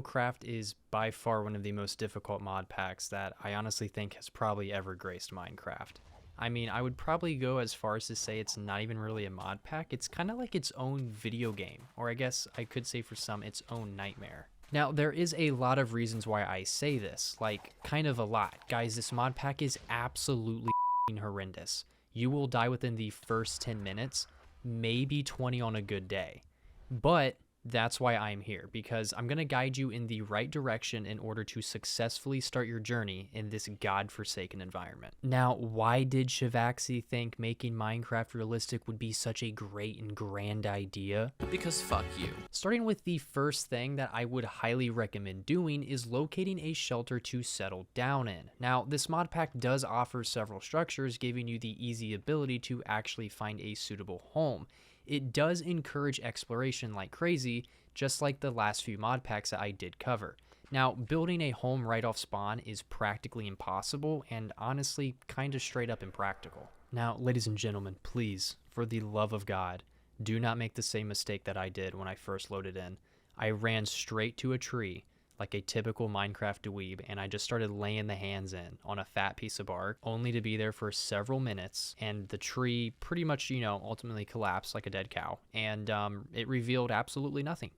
RLCraft is by far one of the most difficult mod packs that I honestly think has probably ever graced Minecraft. I mean, I would probably go as far as to say it's not even really a mod pack. It's kind of like its own video game, or I guess I could say for some, its own nightmare. Now, there is a lot of reasons why I say this, like kind of a lot. Guys, this mod pack is absolutely horrendous. You will die within the first 10 minutes, maybe 20 on a good day. But that's why I'm here, because I'm going to guide you in the right direction in order to successfully start your journey in this godforsaken environment. Now, why did Shivaxi think making Minecraft realistic would be such a great and grand idea? Because fuck you. Starting with the first thing that I would highly recommend doing is locating a shelter to settle down in. Now, this mod pack does offer several structures, giving you the easy ability to actually find a suitable home. It does encourage exploration like crazy, just like the last few mod packs that I did cover. Now, building a home right off spawn is practically impossible and honestly kind of straight up impractical. Now, ladies and gentlemen, please, for the love of God, do not make the same mistake that I did when I first loaded in. I ran straight to a tree like a typical Minecraft dweeb, and I just started laying the hands in on a fat piece of bark, only to be there for several minutes, and the tree pretty much, ultimately collapsed like a dead cow, and it revealed absolutely nothing.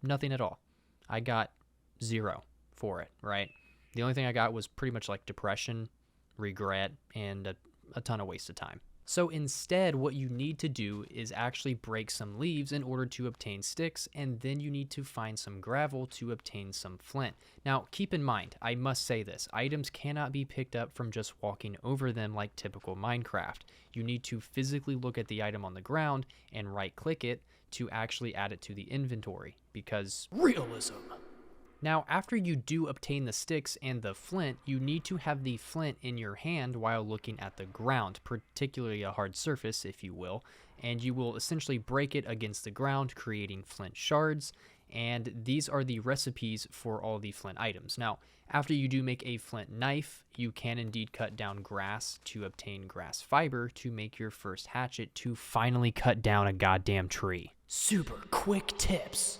Nothing at all. I got 0 for it, right? The only thing I got was pretty much like depression, regret, and a ton of wasted time. So instead, what you need to do is actually break some leaves in order to obtain sticks, and then you need to find some gravel to obtain some flint. Now, keep in mind, I must say this, items cannot be picked up from just walking over them like typical Minecraft. You need to physically look at the item on the ground and right-click it to actually add it to the inventory, because realism. Now, after you do obtain the sticks and the flint, you need to have the flint in your hand while looking at the ground, particularly a hard surface, if you will, and you will essentially break it against the ground, creating flint shards, and these are the recipes for all the flint items. Now, after you do make a flint knife, you can indeed cut down grass to obtain grass fiber to make your first hatchet to finally cut down a goddamn tree. Super quick tips.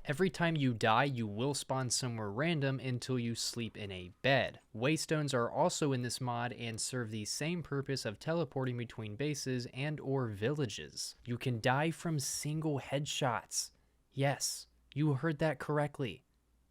Every time you die, you will spawn somewhere random until you sleep in a bed. Waystones are also in this mod and serve the same purpose of teleporting between bases and or villages. You can die from single headshots. Yes, you heard that correctly.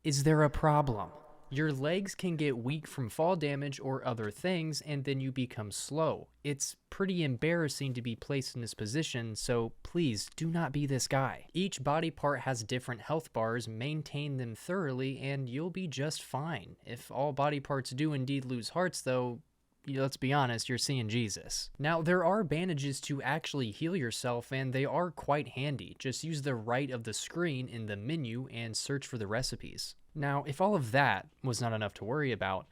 Is there a problem? Your legs can get weak from fall damage or other things, and then you become slow. It's pretty embarrassing to be placed in this position, so please do not be this guy. Each body part has different health bars, maintain them thoroughly, and you'll be just fine. If all body parts do indeed lose hearts though, let's be honest, you're seeing Jesus. Now, there are bandages to actually heal yourself, and they are quite handy. Just use the right of the screen in the menu and search for the recipes. Now, if all of that was not enough to worry about,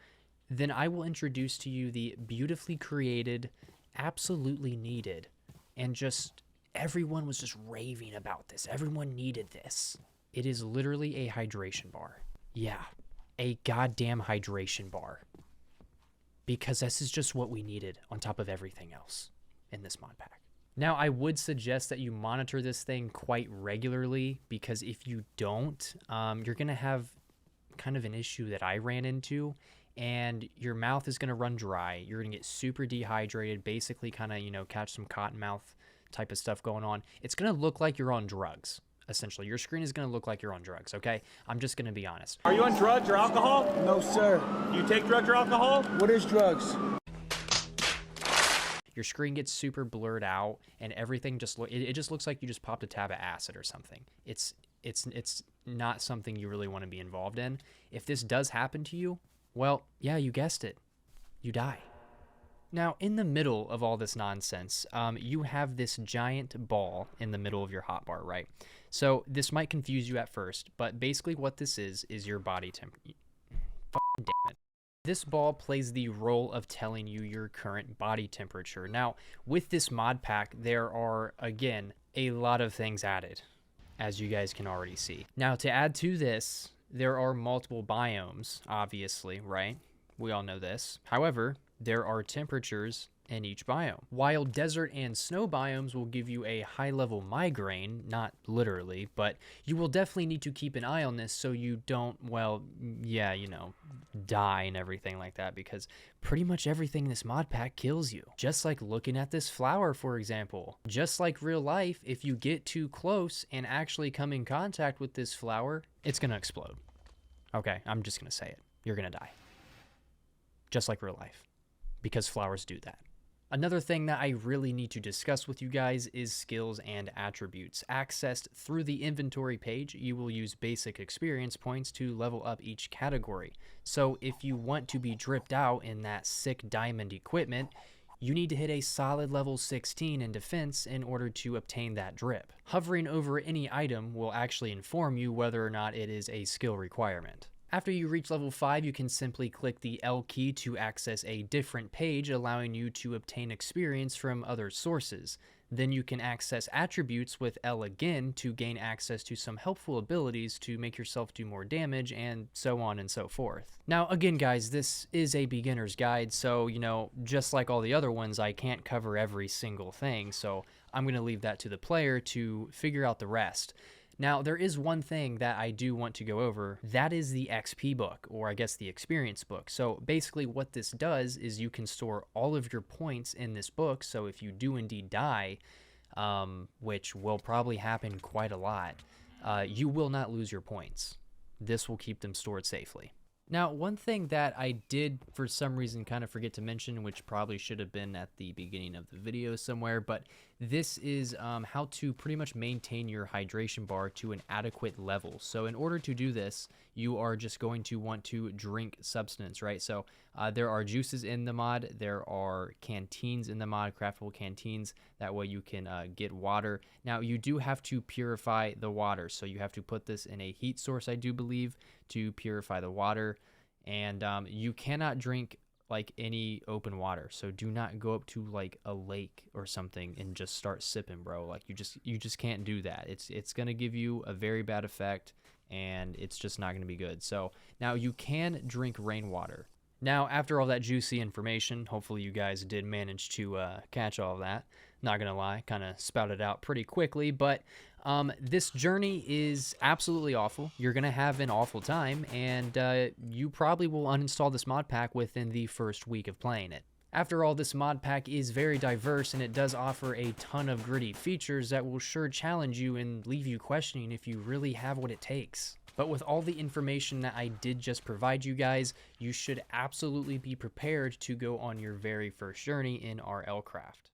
then I will introduce to you the beautifully created, absolutely needed, and just everyone was just raving about this. Everyone needed this. It is literally a hydration bar. Yeah, a goddamn hydration bar. Because this is just what we needed on top of everything else in this mod pack. Now, I would suggest that you monitor this thing quite regularly, because if you don't, you're going to have kind of an issue that I ran into, and your mouth is going to run dry. You're going to get super dehydrated, basically kind of, catch some cotton mouth type of stuff going on. It's going to look like you're on drugs. Essentially, your screen is going to look like you're on drugs, okay? I'm just going to be honest. Are you on drugs or alcohol? No, sir. You take drugs or alcohol? What is drugs? Your screen gets super blurred out, and everything just it just looks like you just popped a tab of acid or something. It's not something you really want to be involved in. If this does happen to you, well, yeah, you guessed it. You die. Now, in the middle of all this nonsense, you have this giant ball in the middle of your hotbar, right? So this might confuse you at first, but basically what this is your body temperature. Damn it. This ball plays the role of telling you your current body temperature. Now, with this mod pack, there are, again, a lot of things added, as you guys can already see. Now, to add to this, there are multiple biomes, obviously, right? We all know this. However, there are temperatures in each biome. While desert and snow biomes will give you a high level migraine, not literally, but you will definitely need to keep an eye on this so you don't, well, yeah, you know, die and everything like that, because pretty much everything in this mod pack kills you. Just like looking at this flower, for example. Just like real life, if you get too close and actually come in contact with this flower, it's gonna explode. Okay, I'm just gonna say it. You're gonna die. Just like real life, because flowers do that. Another thing that I really need to discuss with you guys is skills and attributes. Accessed through the inventory page, you will use basic experience points to level up each category. So if you want to be dripped out in that sick diamond equipment, you need to hit a solid level 16 in defense in order to obtain that drip. Hovering over any item will actually inform you whether or not it is a skill requirement. After you reach level 5, you can simply click the L key to access a different page, allowing you to obtain experience from other sources. Then you can access attributes with L again to gain access to some helpful abilities to make yourself do more damage, and so on and so forth. Now, again, guys, this is a beginner's guide, so, you know, just like all the other ones, I can't cover every single thing, so I'm going to leave that to the player to figure out the rest. Now, there is one thing that I do want to go over. That is the XP book, or I guess the experience book. So basically what this does is you can store all of your points in this book. So if you do indeed die, which will probably happen quite a lot, you will not lose your points. This will keep them stored safely. Now, one thing that I did for some reason kind of forget to mention, which probably should have been at the beginning of the video somewhere, but this is how to pretty much maintain your hydration bar to an adequate level. So in order to do this, you are just going to want to drink substance, right? So there are juices in the mod, there are canteens in the mod, craftable canteens. That way you can get water. Now, you do have to purify the water. So you have to put this in a heat source, I do believe, to purify the water. And you cannot drink like any open water, so do not go up to like a lake or something and just start sipping, bro. Like you just can't do that. It's gonna give you a very bad effect, and it's just not gonna be good. So now you can drink rainwater. Now, after all that juicy information, hopefully you guys did manage to catch all of that. Not gonna lie, kind of spouted out pretty quickly, but this journey is absolutely awful. You're gonna have an awful time, and you probably will uninstall this mod pack within the first week of playing it. After all, this mod pack is very diverse, and it does offer a ton of gritty features that will sure challenge you and leave you questioning if you really have what it takes. But with all the information that I did just provide you guys, you should absolutely be prepared to go on your very first journey in RLCraft.